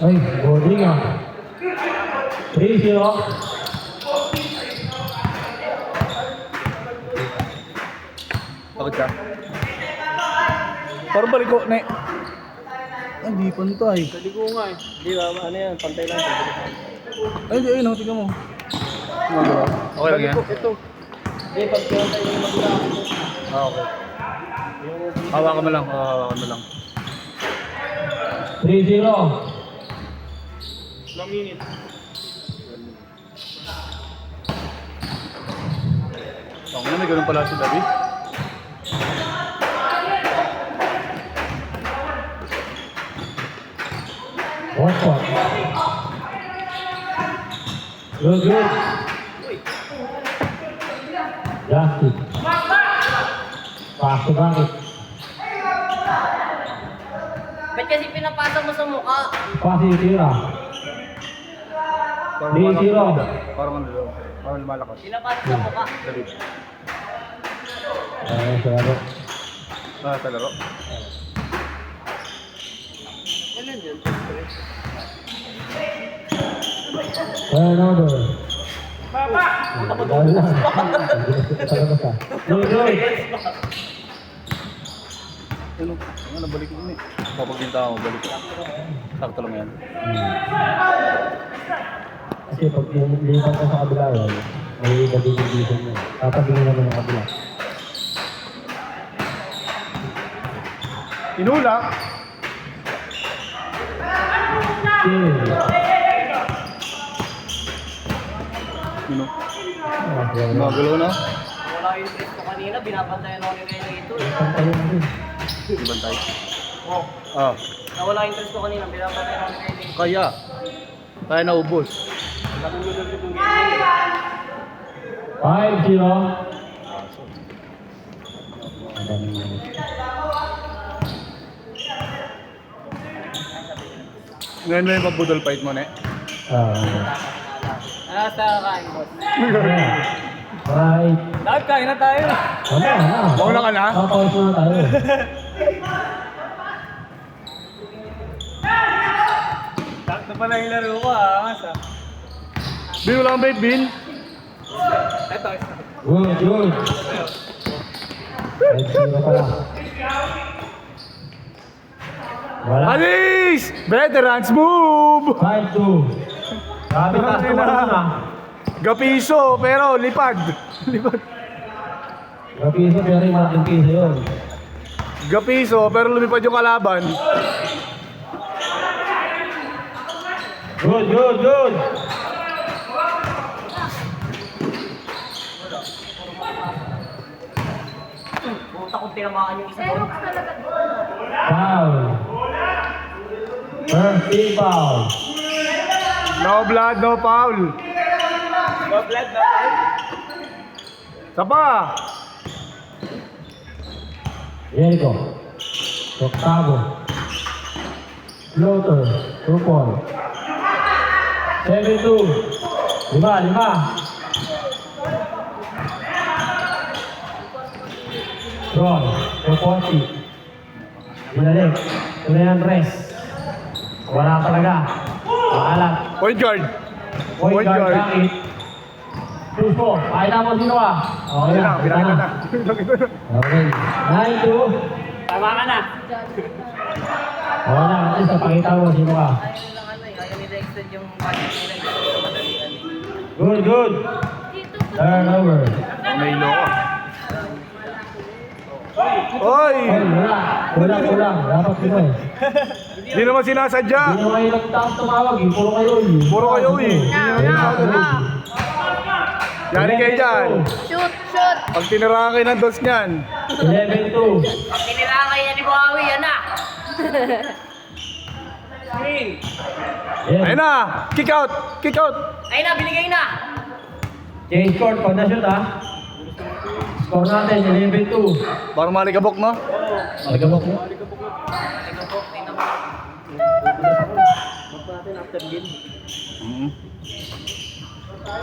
Ay, boarding ah. 3-0. Bakit ka? Parang balik ko, ne. Ay, di pantay. Naligo nga eh. Hindi ba, ano yan, pantay lang. Ay, di, ayun, tingnan mo. Okay lang yan? Ito. Hindi, pag pantay yung magula. Ah, okay. Hawakan mo lang, hawakan mo lang. 3-0. Ilang minute? Ako na, may ganun pala si David. One shot. Good, good. Justin. Paso bakit? Ba't kasi pinapasok mo sa mukha? Pasi tira. Parang 3-0. Parang ano daw. Parang lumalakas. Pinapasok sa mukha. David. Ay, saro. Ah, sa laro. Kailan yun? Turnover. Papa! Dahil lang. Talaga ka. Good, good. Ano? Ano, balik ko yun eh. Papagpinta ako, balik. Sakto lang yan. Kasi pag lipat ka sa kabila yan, may iba din yung dito mo. Tatabingin naman ang kabila. Inulak! Chill. Ano? Ah, wala. Magalaw na? Wala yung interest ko kanina, binabantayan ako ni Kaya ito. Pantalon na rin. Di bantay. Oh, Ah, nawala yung interest ko kanina, binabantayan ako ni Kaya ito. kaya. Kaya naubos. 5-0. Ngayon may pabudol fight mo, ne? Sa kain, boss. Right. Dahil kain na tayo. Ano na? Mauna ka na? Papawis na tayo. Sakto pala yung laro ko Masa. Bin, wala kang bait, Bin? Ito. Good, good. 5-0 pala. Wala. Alis! Veterans move! 5-2. Grabe taas naman na. Gapiso, pero lipad. Lipad. Grabe pero yung malaking piso yun. Gapiso, pero lumipad yung kalaban. Good, good, good. Puta kong tinamaan yung isa doon. Foul. First team foul. No blood, no foul. No blood, no blood. Sapa! Diego. Octavo. Floater. 2-point. 7-2. 5. Strong. 2-40. Binalik. Tunayan rest. Wala talaga. Paalat. Point guard. Point guard. Bakit? Tuso. Pakita mo sino ka. Okay na. Pinakita na. Okay. 9-2. Tama ka na. Okay na. At least pakita mo sino ka. Ayaw lang ano eh, ayaw nila extend yung budget nila sa madalian eh. Good, good. Turnover. May loko. Oy! Ay, wala. Kulang. Dapat sino eh. Di naman sinasadya. Hindi naman ilang taong tumawag eh. Puro kayo eh. Puro kayo eh. Yari kayo dyan. Shoot, shoot! Pag tinirahan kayo ng dos niyan. 11-2. Pag tinirahan kayo ni Buhawi, yan na! Screen. Yes. Ayun na! Kick out! Kick out! Ayun na, binigay na! Change court. Pag na-shoot ha. Score natin 11-2. Parang malikabok, no? Magabok mo.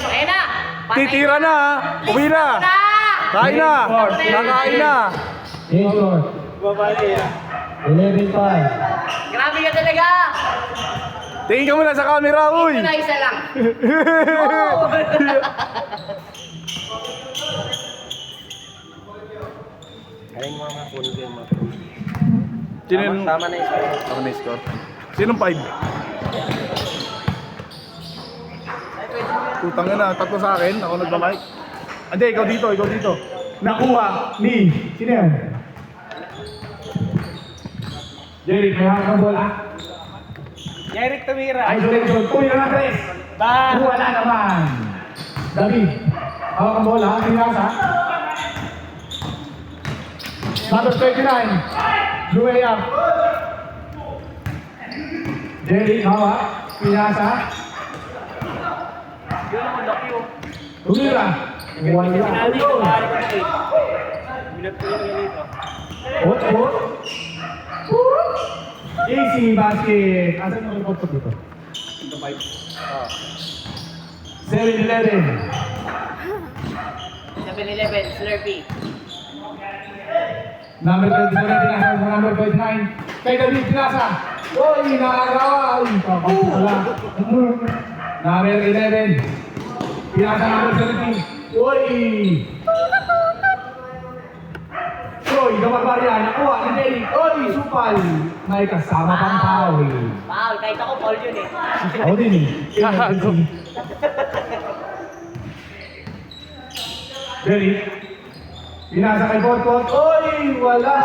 Ayun na! Titira na ha! Uwi na! Kain na! Nakain na! Change court. Babali 11-5. Grabe ka talaga! Tingin ka muna sa camera, uy! Ito na isa lang. Galing mo mga puno yung mga puno. Sino yung... Tama na yung score. Tama na yung score. Sinong 5? Putang na, tatlo sa akin. Ako nagmamike. Hindi, ikaw dito, ikaw dito. Nakuha ni... Sino yan? Jerry, may hawak ng bola. Jeric Tumira. Isolation. Uy, na Andres. Wala naman. David. Hawak ng bola. Pinasa. Number 29. Blue way up. Jerry, hawak. Pinasa. Yun ang laki oh. Tumira. Wala. Sinali ko, mahali ko na eh. Minat ko yung ganito. Hot. Easy basket. Asan yung report ko dito? Ito 5. 7-11. 7-11, Slurpee. Number 27 pinasa sa number 29. Kay David pinasa. Uy, nakagawa. Uy, kapag wala. Number 11. Pinasa number 17. Uy! Uy, Gamarbaria. Nakuha ni Nelly. Uy, supal. May kasama pang tao eh. Wow, kahit ako, Paul yun eh. Ako din eh. Gago. Jerry. Pinasa kay Borkot. Uy, wala.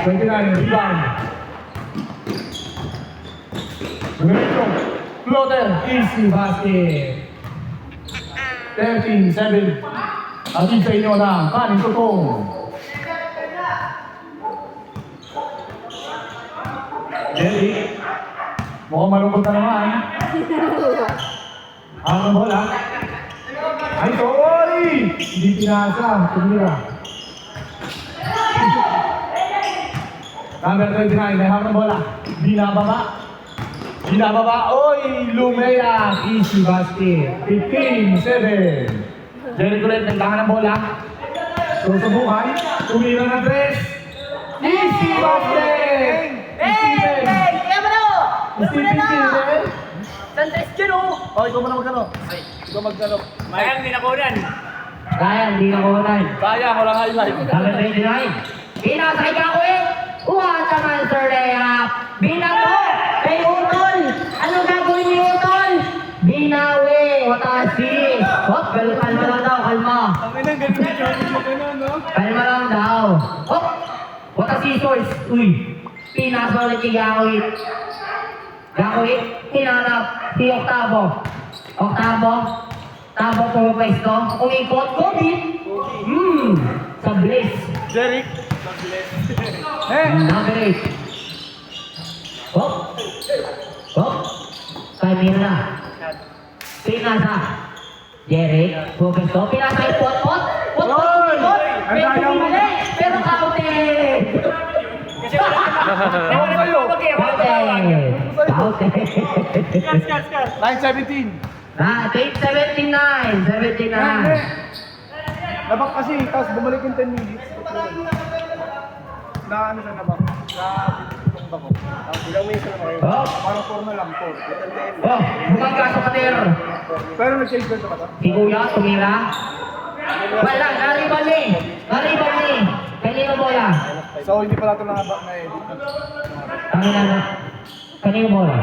29, rebound. Diretso. Floater. Easy basket. 13-7. Atin sa inyo na kanin tutong. Jerry. Mukhang malungkot na naman. Ang bola. Ay, sorry! Hindi pinasa. Tumira. Number 29, may hawak ng bola. Binababa. Oy! Lumea. Easy basket. 15-7. Jerry Colette, naglangan ng bola. Susubukan. Tumira ng 3. Easy basket! Steven! Kaya mo na oh! Steven Steven! Santres yun oh! Oh, ikaw muna magkano? Ikaw magkano? Mayang minakunan. Kaya, hindi na kunan. Kaya, walang highlight. Number 29. Pinasay ka ko eh. Kuha sa Monster Layup. Binato. Kay Utol. Ano gagawin ni Utol? Binawi. Watasi. Hop, kalma lang daw. Kalma. Ang ina, ganun na siya. Ganun, no? Kalma lang daw. Hop. Watasi source. Uy. Pinasa ulit kay Gawit. Gawit. Hinanap. Si Octavo. Tabo po pwesto. Umikot. Kobe. Sa Bliss. Jeric. Number 8. Hop. Kaya na. Pinasa. Jerry. Pwesto. Pinasa yung pot. Pero counted. Kasi wala Ako kayo. Counted. Scar. 9-17. Date 79. Nabak kasi, tapos bumalik yung 10 minutes. Na ano sa nabak? Na itong bako. Tapos ilang minutes na kayo. Oh. Parang 4 na lang, 4. Bumangga sa pader. Pero nag-change ba ito ba ito? Si Kuya, tumira. Wala, naribal ni. Kanino bola? So hindi pala ito nangabak na edit. Kanino bola?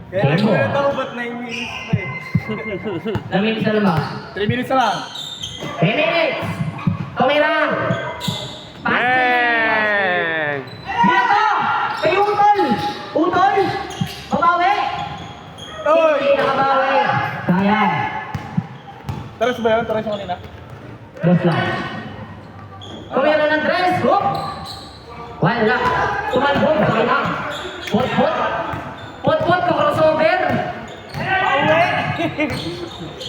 Kaya Game mo. ako ba't 9 minutes na eh? Namin sa labas. 3 minutes na lang. 10 minutes. Tumira. Bang! Dito! Kay Utol! Babawi! Oy! Hindi nakabawi. Sayang. Taras ba yun? Taras yung kanina? Dos lang. Tumira ng dress. Hook! Wala. Tumalbog. Sayang. Pot ka crossover.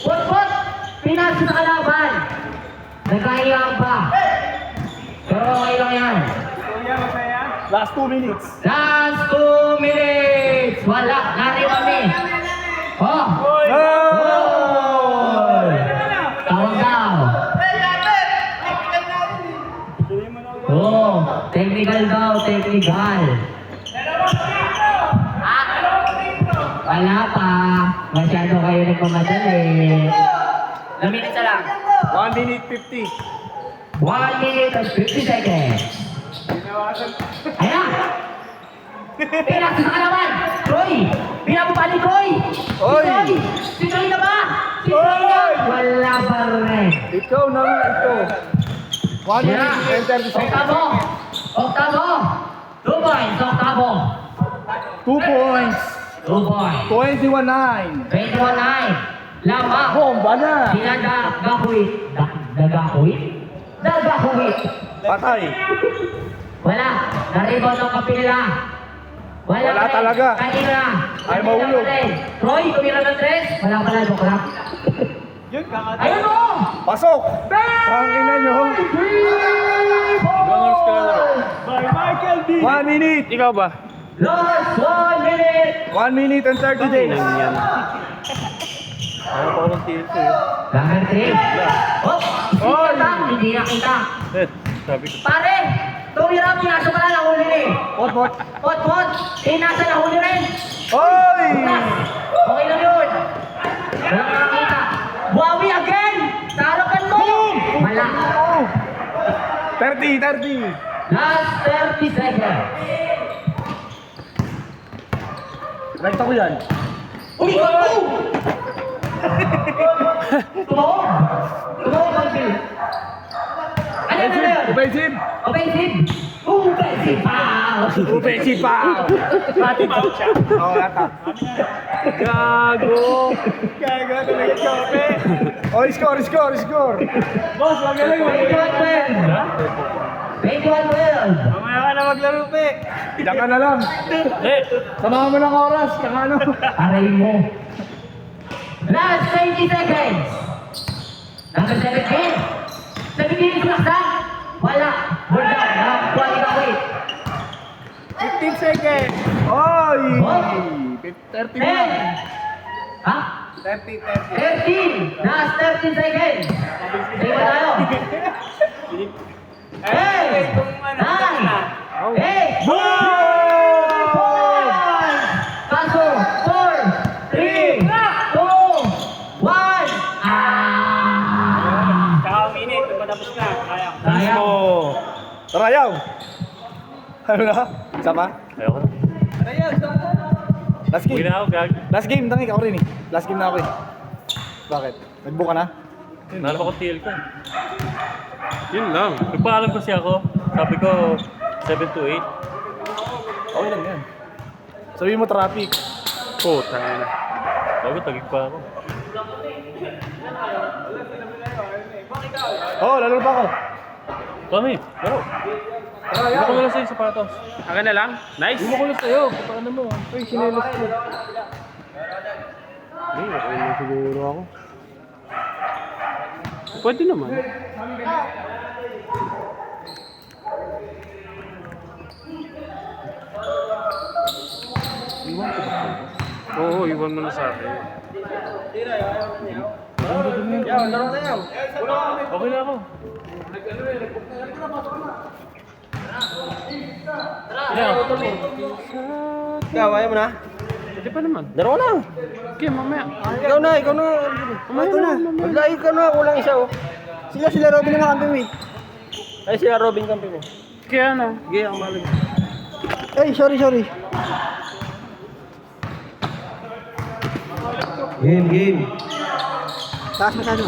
Pot. Pinasa sa kalaban. Nagkahiyang pa. Pero okay lang yan. Last 2 minutes. Last 2 minutes. Wala. Nari kami. Oh. Tawag daw. Oh. Technical daw. Wala pa. Masyado kayo nagmamadali. Ilang minutes na lang. 1 minute 50. 1 minute and 50 seconds. Ayan! Pinaksa ka naman! Troy! Pinababa ni Troy! Oy! Si Troy na ba? Si Troy na! Wala pa rin. Ikaw na nga ito. 1 minute and 30 seconds. Oktavo! Oktavo! 2 points, Oktavo! 2 points. 2 points. 21-9. 21-9. Lamang. Bomba na. Dinagahuit. Dagahuit? Dagahuit. Patay. Wala. Naribaw ng kapila. Wala rin. talaga. Kanina. Ay, mahulog. Troy, tumira ng 3. Wala pala, joke lang. Ayun o! Pasok. Ang ina nyo. 1 minute. Ikaw ba? Last 1 minute! 1 minute and 30 days. Yan. Ano pa ako ng TLC eh? Number 3. Oh! Oy! Hindi nakita. Sabi ko. Pare! Tumira, pinasok ka na, nahuli rin. Pot. Pot! Nasa nahuli rin. Oy! Okay lang yun. Wala ka nakita. Buhawi again! Sa harapan mo! Wala. 30. Last 30 seconds. Rekta ko yan. Uy, go! Tumaw! Tumaw, Conville. Ano yun? Offensive. Offensive! Offensive foul! Offensive foul. Oo, yata. Gago! Oh, score. Boss, magaling mo. 21-12. 21-12. Mamaya ka na maglaro, pe. Diyan ka na lang. Samahan mo ng oras. Kaka ano. Aray mo. Last 20 seconds. Number 17. 17 is laksa. Wala. Wala. Buwan ka wait. 15 seconds. Oy! Oh. 31. 10. Ha? 13. Last 13 seconds. Sige ba tayo? 8. 9. 8. Kaso, 4, 3, 2, 1. Tsaka minute, matapos na. Kaya. Sayang. Tarayaw. Ano na? Isa pa? Ayoko na. Last Uwi game. na ako, gag. Last game, tangik ako rin eh. Last game na ako eh. Bakit? Nagbook ka na? Nalap ako TL ko. Yun lang. Nagpaalam kasi ako. Sabi ko, 7 to 8. Okay lang yan. Sabihin mo traffic. Puta na. Bago, tagig pa ako. Oo, lalo pa ako. Kami, laro. Hindi ko lang sa'yo sapatos. Akin na lang? Nice! Hindi ko lang sa'yo. Paano mo? Uy, sinelos ko. Ay, okay na siguro ako. Pwede naman. Iwan ko ba? Oo, iwan mo na sa akin. Okay na ako. Ikaw, ayaw mo na? Pwede pa naman. Daro na. Okay, mamaya. Ikaw na. Mamaya na. Maglay ka na, kulang isa oh. Sila Robin na kampi mo eh. Ay, sila Robin kampi mo. Kaya ano? Sige, ang malig. Ay, sorry. Game. Taas masyado.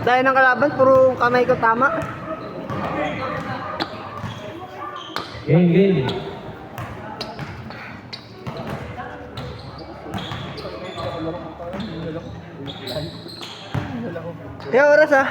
Dahil ng kalaban, puro kamay ko tama. Game. Kaya oras ah.